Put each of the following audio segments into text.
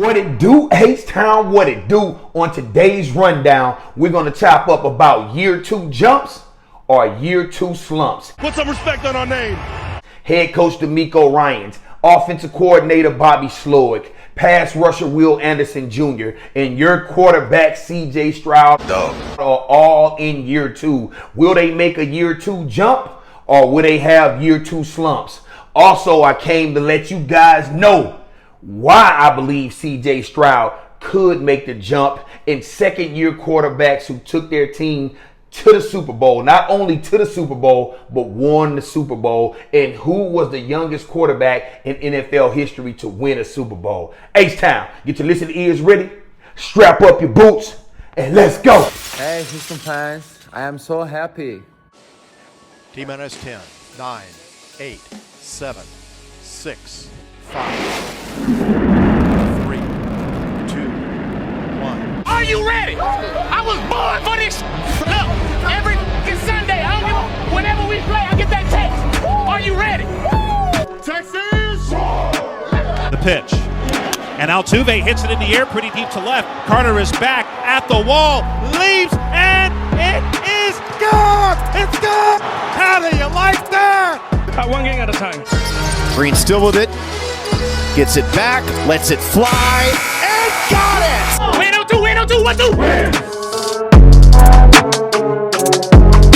What it do, H-Town, what it do? On today's rundown, we're going to chop up about year 2 jumps or year 2 slumps. Put some respect on our name. Head coach DeMeco Ryans, offensive coordinator Bobby Slowick, pass rusher Will Anderson Jr., and your quarterback CJ Stroud are all in year 2. Will they make a year 2 jump or will they have year 2 slumps? Also, I came to let you guys know why I believe CJ Stroud could make the jump in second-year quarterbacks who took their team to the Super Bowl. Not only to the Super Bowl, but won the Super Bowl. And who was the youngest quarterback in NFL history to win a Super Bowl? H-Town, get your listening ears ready, strap up your boots, and let's go. Hey, Houston fans, I am so happy. T-minus 10, 9, 8, 7, 6, 5, 3, 2, 1. Are you ready? I was born for this. Look, every Sunday, I don't give a, whenever we play, I get that text. Are you ready? Texas! The pitch. And Altuve hits it in the air pretty deep to left. Carter is back at the wall, leaps, and it is gone! It's gone! How do you like that? One game at a time. Green still with it. Gets it back, lets it fly, and got it! Win on two, win on two, 1-2.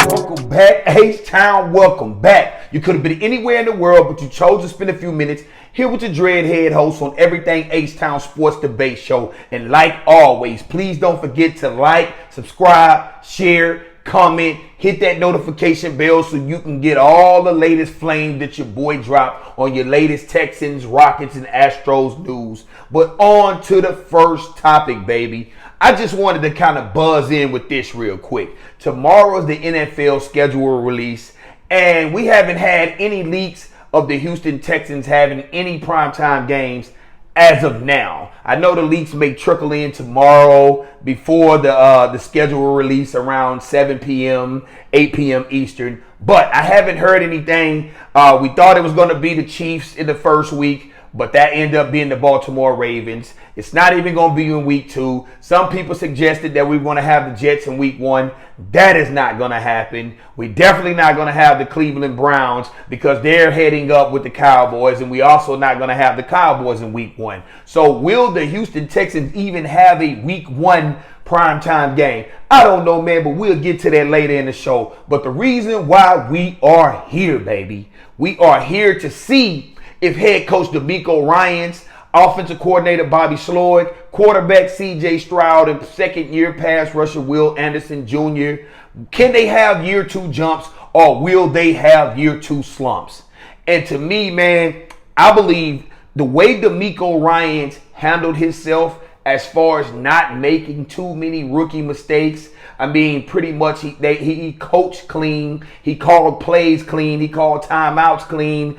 Welcome back, H-Town, welcome back. You could have been anywhere in the world, but you chose to spend a few minutes here with your dreadhead host on Everything H-Town Sports Debate Show. And like always, please don't forget to like, subscribe, share, comment, hit that notification bell so you can get all the latest flame that your boy dropped on your latest Texans, Rockets, and Astros news. But on to the first topic, baby. I just wanted to kind of buzz in with this real quick. Tomorrow is the NFL schedule release, and we haven't had any leaks of the Houston Texans having any primetime games as of now. I know the leaks may trickle in tomorrow before the schedule release around 7 p.m., 8 p.m. Eastern, but I haven't heard anything. We thought it was going to be the Chiefs in the first week, but that ended up being the Baltimore Ravens. It's not even going to be in week 2. Some people suggested that we were going to have the Jets in week 1. That is not going to happen. We're definitely not going to have the Cleveland Browns because they're heading up with the Cowboys, and we also not going to have the Cowboys in week 1. So will the Houston Texans even have a week 1 primetime game? I don't know, man, but we'll get to that later in the show. But the reason why we are here, baby, we are here to see if head coach DeMeco Ryans, offensive coordinator Bobby Slowick, quarterback CJ Stroud, and second-year pass rusher Will Anderson Jr., can they have year 2 jumps or will they have year 2 slumps? And to me, man, I believe the way DeMeco Ryans handled himself as far as not making too many rookie mistakes, I mean, pretty much he coached clean. He called plays clean. He called timeouts clean.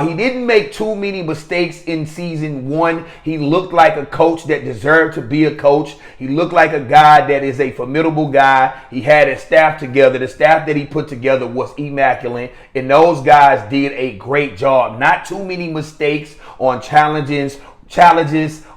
He didn't make too many mistakes in season 1. He looked like a coach that deserved to be a coach. He looked like a guy that is a formidable guy. He had his staff together. The staff that he put together was immaculate, and those guys did a great job. Not too many mistakes on challenges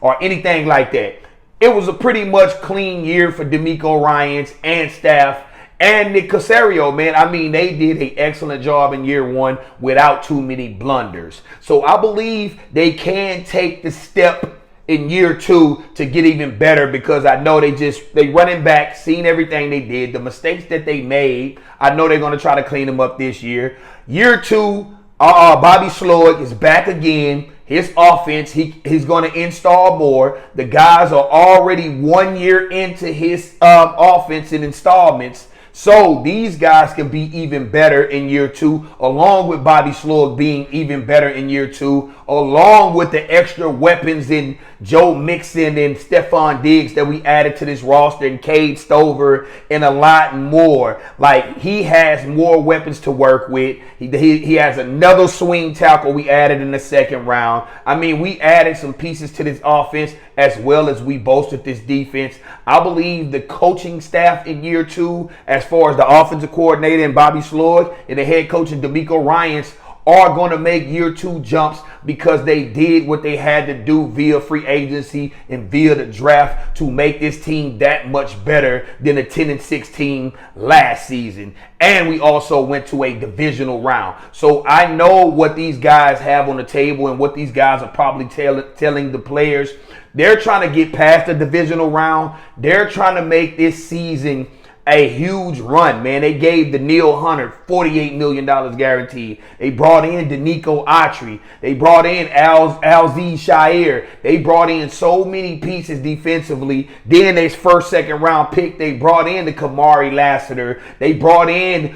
or anything like that. It was a pretty much clean year for DeMeco Ryans and staff and Nick Caserio, man. I mean, they did an excellent job in year 1 without too many blunders. So I believe they can take the step in year 2 to get even better because I know they running back, seen everything they did, the mistakes that they made. I know they're going to try to clean them up this year. Year 2, Bobby Slowick is back again. His offense, he's going to install more. The guys are already 1 year into his offense in installments. So these guys can be even better in year 2, along with Bobby Slowick being even better in year 2, along with the extra weapons in Joe Mixon and Stephon Diggs that we added to this roster, and Cade Stover, and a lot more. Like, he has more weapons to work with. He has another swing tackle we added in the second round. I mean, we added some pieces to this offense as well as we bolstered this defense. I believe the coaching staff in year 2, as far as the offensive coordinator and Bobby Slowick and the head coach and DeMeco Ryans, are going to make year 2 jumps because they did what they had to do via free agency and via the draft to make this team that much better than the 10-6 team last season. And we also went to a divisional round. So I know what these guys have on the table and what these guys are probably telling the players. They're trying to get past the divisional round. They're trying to make this season a huge run, man. They gave Daniil Hunter $48 million guaranteed. They brought in Danico Autry. They brought in Alzee Shire. They brought in so many pieces defensively. Then their first, second round pick, they brought in the Kamari Lassiter. They brought in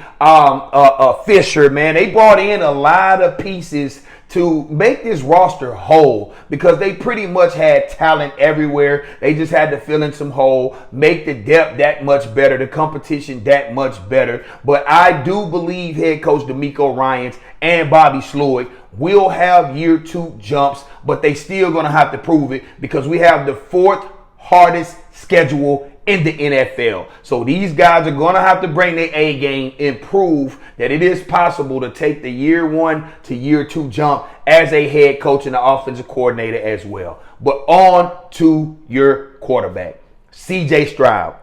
Fisher, man. They brought in a lot of pieces to make this roster whole because they pretty much had talent everywhere. They just had to fill in some hole, make the depth that much better, the competition that much better. But I do believe head coach DeMeco Ryans and Bobby Sloyd will have year 2 jumps, but they still going to have to prove it because we have the 4th hardest schedule in the NFL. So these guys are going to have to bring their A game and prove that it is possible to take the year 1 to year 2 jump as a head coach and an offensive coordinator as well. But on to your quarterback, CJ Stroud.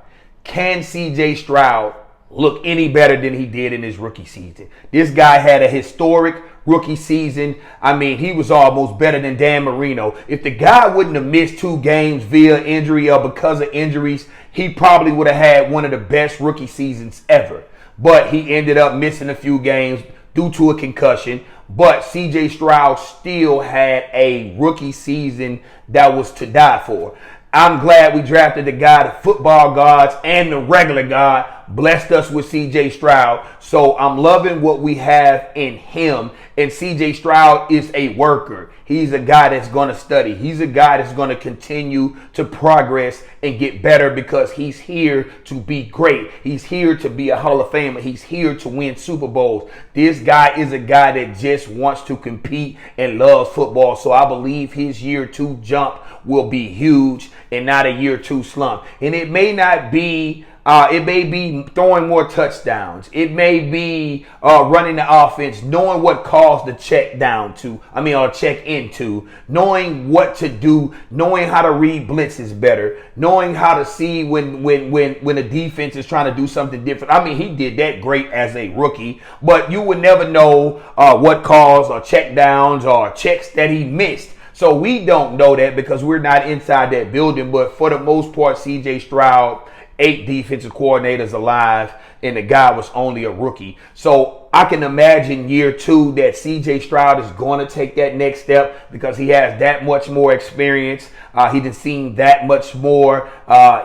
Can CJ Stroud look any better than he did in his rookie season? This guy had a historic rookie season. I mean, he was almost better than Dan Marino. If the guy wouldn't have missed 2 games via injury or because of injuries, he probably would have had one of the best rookie seasons ever. But he ended up missing a few games due to a concussion. But CJ Stroud still had a rookie season that was to die for. I'm glad we drafted the guy, the football gods and the regular God blessed us with CJ Stroud. So I'm loving what we have in him. And CJ Stroud is a worker. He's a guy that's going to study. He's a guy that's going to continue to progress and get better because he's here to be great. He's here to be a Hall of Famer. He's here to win Super Bowls. This guy is a guy that just wants to compete and loves football. So I believe his year 2 jump will be huge and not a year 2 slump. And it may not be it may be throwing more touchdowns. It may be running the offense, knowing what calls to check down to. Or check into. Knowing what to do. Knowing how to read blitzes better. Knowing how to see when the defense is trying to do something different. He did that great as a rookie. But you would never know what calls or check downs or checks that he missed. So we don't know that because we're not inside that building. But for the most part, CJ Stroud, 8 defensive coordinators alive, and the guy was only a rookie. So I can imagine year 2 that CJ Stroud is going to take that next step because he has that much more experience. He done seen that much more.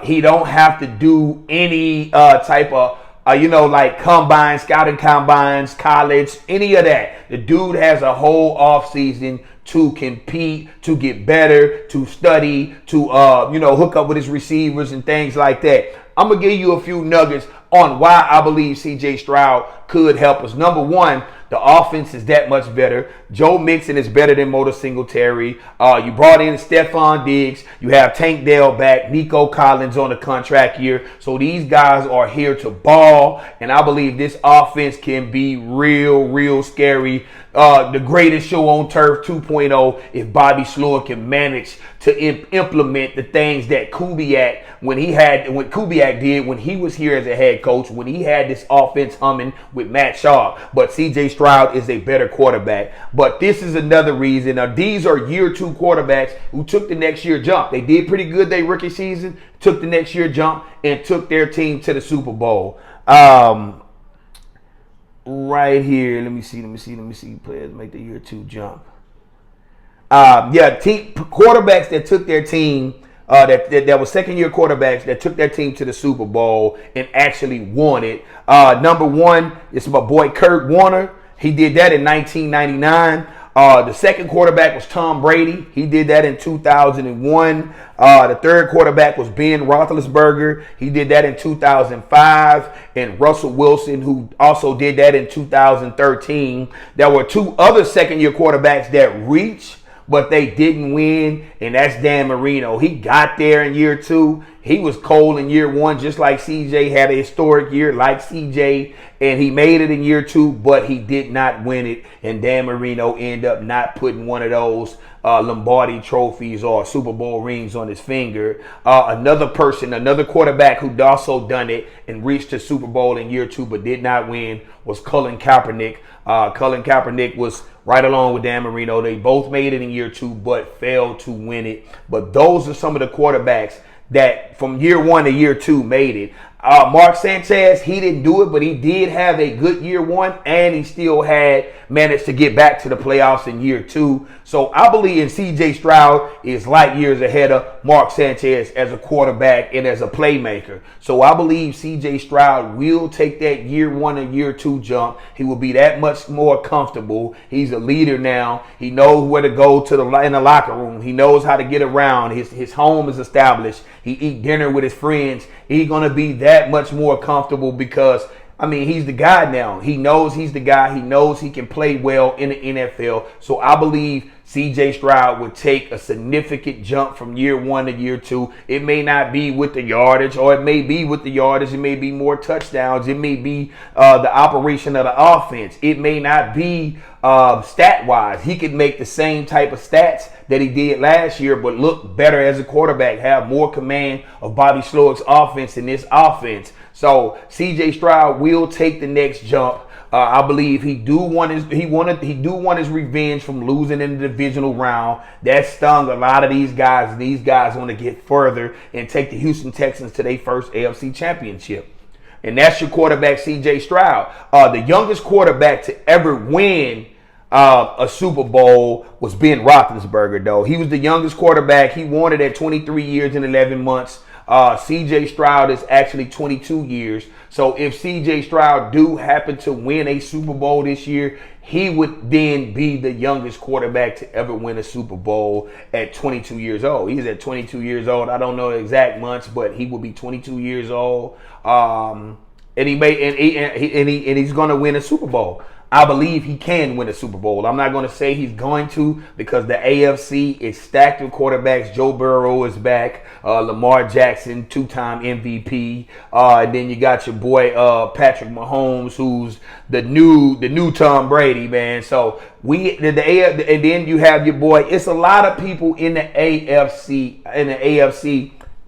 He don't have to do any type of like combines, scouting combines, college, any of that. The dude has a whole off season to compete, to get better, to study, to hook up with his receivers and things like that. I'm going to give you a few nuggets on why I believe CJ Stroud could help us. Number 1, the offense is that much better. Joe Mixon is better than Motor Singletary. You brought in Stephon Diggs. You have Tank Dell back. Nico Collins on the contract year. So these guys are here to ball. And I believe this offense can be real scary. The greatest show on turf 2.0 if Bobby Sloyd can manage to implement the things that Kubiak did when he was here as a head coach, when he had this offense humming with Matt Schaub. But CJ Stroud is a better quarterback. But this is another reason. Now, these are year 2 quarterbacks who took the next year jump. They did pretty good their rookie season, took the next year jump, and took their team to the Super Bowl. Right here, let me see. Players make the year 2 jump. Quarterbacks that took their team, that was second-year quarterbacks that took their team to the Super Bowl and actually won it. Number 1 is my boy Kurt Warner. He did that in 1999. The second quarterback was Tom Brady. He did that in 2001. The third quarterback was Ben Roethlisberger. He did that in 2005. And Russell Wilson, who also did that in 2013. There were 2 other second-year quarterbacks that reached, but they didn't win, and that's Dan Marino. He got there in year 2. He was cold in year one, just like CJ had a historic year like CJ, and he made it in year two, but he did not win it. And Dan Marino ended up not putting one of those Lombardi trophies or Super Bowl rings on his finger. Another quarterback who'd also done it and reached the Super Bowl in year two but did not win was Colin Kaepernick. Colin Kaepernick was right along with Dan Marino. They both made it in year two but failed to win it. But those are some of the quarterbacks that from year one to year two made it. Mark Sanchez, he didn't do it, but he did have a good year one, and he still had managed to get back to the playoffs in year two. So I believe CJ Stroud is light years ahead of Mark Sanchez as a quarterback and as a playmaker. So I believe CJ Stroud will take that year one and year two jump. He will be that much more comfortable. He's a leader now. He knows where to go in the locker room. He knows how to get around. His home is established. He eat dinner with his friends. He's going to be that much more comfortable because, I mean, he's the guy now. He knows he's the guy. He knows he can play well in the NFL. So I believe CJ Stroud would take a significant jump from year one to year two. It may not be with the yardage, or it may be with the yardage. It may be more touchdowns. It may be the operation of the offense. It may not be stat-wise. He could make the same type of stats that he did last year, but look better as a quarterback, have more command of Bobby Slowick's offense in this offense. So CJ Stroud will take the next jump. I believe he do want his revenge from losing in the divisional round. That stung a lot of these guys. These guys want to get further and take the Houston Texans to their first AFC championship. And that's your quarterback, CJ Stroud. The youngest quarterback to ever win a Super Bowl was Ben Roethlisberger, though. He was the youngest quarterback. He won it at 23 years and 11 months. CJ Stroud is actually 22 years. So if CJ Stroud do happen to win a Super Bowl this year, he would then be the youngest quarterback to ever win a Super Bowl at 22 years old. He's at 22 years old. I don't know the exact months, but he will be 22 years old. And he's going to win a Super Bowl. I believe he can win a Super Bowl. I'm not going to say he's going to, because the AFC is stacked with quarterbacks. Joe Burrow is back. Lamar Jackson, two-time MVP. And then you got your boy Patrick Mahomes, who's the new Tom Brady, man. So and then you have your boy. It's a lot of people in the AFC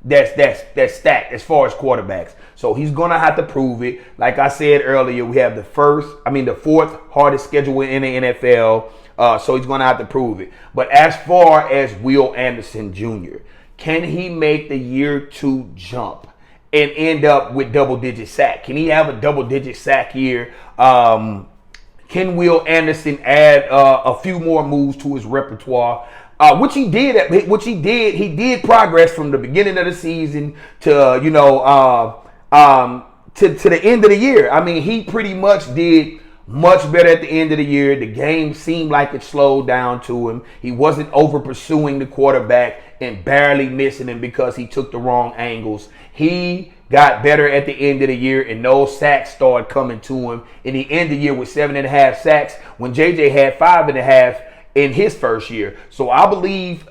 that's stacked as far as quarterbacks. So he's going to have to prove it. Like I said earlier, we have the fourth hardest schedule in the NFL. So he's going to have to prove it. But as far as Will Anderson Jr., can he make the year two jump and end up with double-digit sack? Can he have a double-digit sack year? Can Will Anderson add a few more moves to his repertoire? Which he did. He did progress from the beginning of the season to the end of the year. I mean, he pretty much did much better at the end of the year. The game seemed like it slowed down to him. He wasn't over pursuing the quarterback and barely missing him because he took the wrong angles. He got better at the end of the year, and those sacks started coming to him. And he ended the year with 7.5 sacks when JJ had 5.5 in his first year. So I believe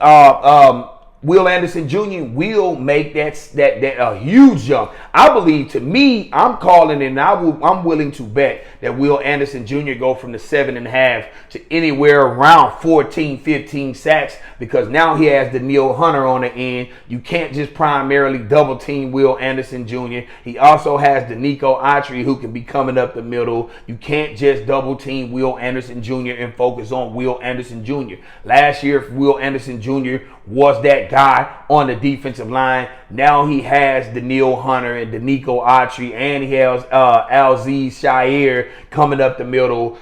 Will Anderson Jr. will make that a huge jump. I believe, to me, I'm calling it, and I'm willing to bet that Will Anderson Jr. go from the 7.5 to anywhere around 14, 15 sacks, because now he has Danielle Hunter on the end. You can't just primarily double team Will Anderson Jr. He also has Danico Autry, who can be coming up the middle. You can't just double team Will Anderson Jr. and focus on Will Anderson Jr. Last year, Will Anderson Jr. was that guy on the defensive line. Now he has Danielle Hunter and Danico Autry, and he has Alziz Shire coming up the middle.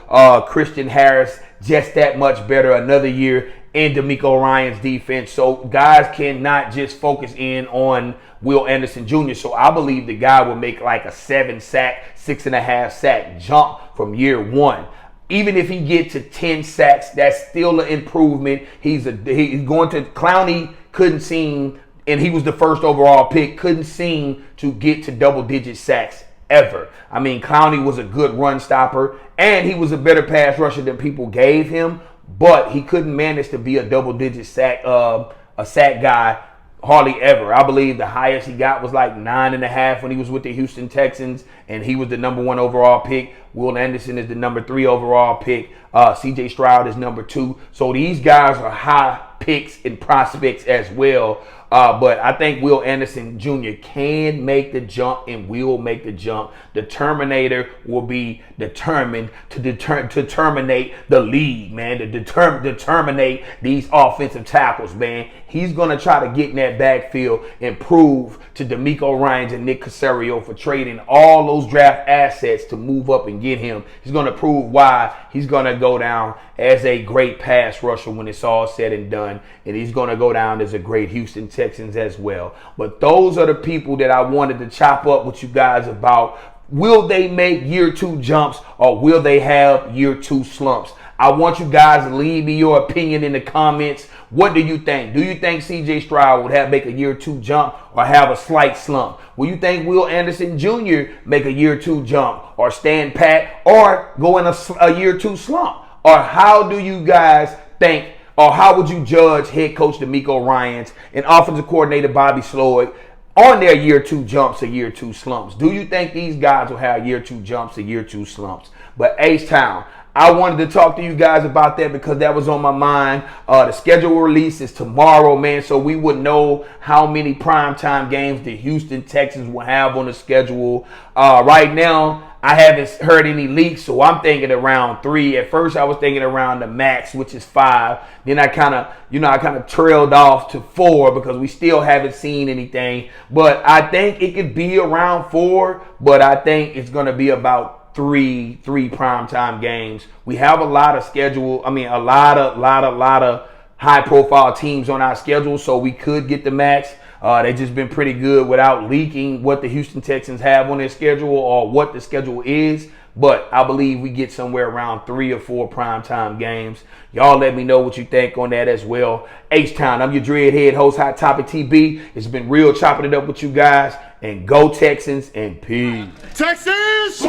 Christian Harris just that much better another year in DeMeco Ryans' defense. So guys cannot just focus in on Will Anderson Jr. So I believe the guy will make like a 7-sack, 6.5 sack jump from year one. Even if he gets to 10 sacks, that's still an improvement. He's going to Clowney couldn't seem, and he was the first overall pick, couldn't seem to get to double-digit sacks ever. I mean, Clowney was a good run stopper, and he was a better pass rusher than people gave him, but he couldn't manage to be a double-digit sack guy hardly ever. I believe the highest he got was like 9.5 when he was with the Houston Texans, and he was the #1 overall pick. Will Anderson is the #3 overall pick. CJ Stroud is #2. So these guys are high picks and prospects as well. But I think Will Anderson Jr. can make the jump and will make the jump. The Terminator will be determined to terminate the league, man. To terminate these offensive tackles, man. He's going to try to get in that backfield and prove to D'Amico Ryans and Nick Caserio for trading all those draft assets to move up and get him. He's going to prove why he's going to go down as a great pass rusher when it's all said and done. And he's going to go down as a great Houston Texans as well. But those are the people that I wanted to chop up with you guys about. Will they make year 2 jumps, or will they have year 2 slumps? I want you guys to leave me your opinion in the comments. What do you think? Do you think CJ Stroud would make a year 2 jump or have a slight slump? Will you think Will Anderson Jr. make a year 2 jump or stand pat or go in a year 2 slump? Or how do you guys think, or how would you judge head coach D'Amico Ryans and offensive coordinator Bobby Sloyd on their year 2 jumps or year 2 slumps? Do you think these guys will have year 2 jumps or year 2 slumps? But H-Town, I wanted to talk to you guys about that because that was on my mind. The schedule release is tomorrow, man, so we would know how many primetime games the Houston Texans will have on the schedule. Right now, I haven't heard any leaks, so I'm thinking around 3. At first, I was thinking around the max, which is 5. Then I kind of trailed off to 4 because we still haven't seen anything. But I think it could be around 4, but I think it's going to be about three primetime games. We have a lot of schedule. I mean, a lot of high-profile teams on our schedule, so we could get the max. They've just been pretty good without leaking what the Houston Texans have on their schedule or what the schedule is. But I believe we get somewhere around 3 or 4 primetime games. Y'all let me know what you think on that as well. H-Town, I'm your Dreadhead host, Hot Topic TB. It's been real chopping it up with you guys. And go Texans and peace. Texans!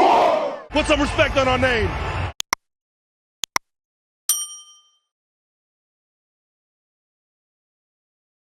Put some respect on our name.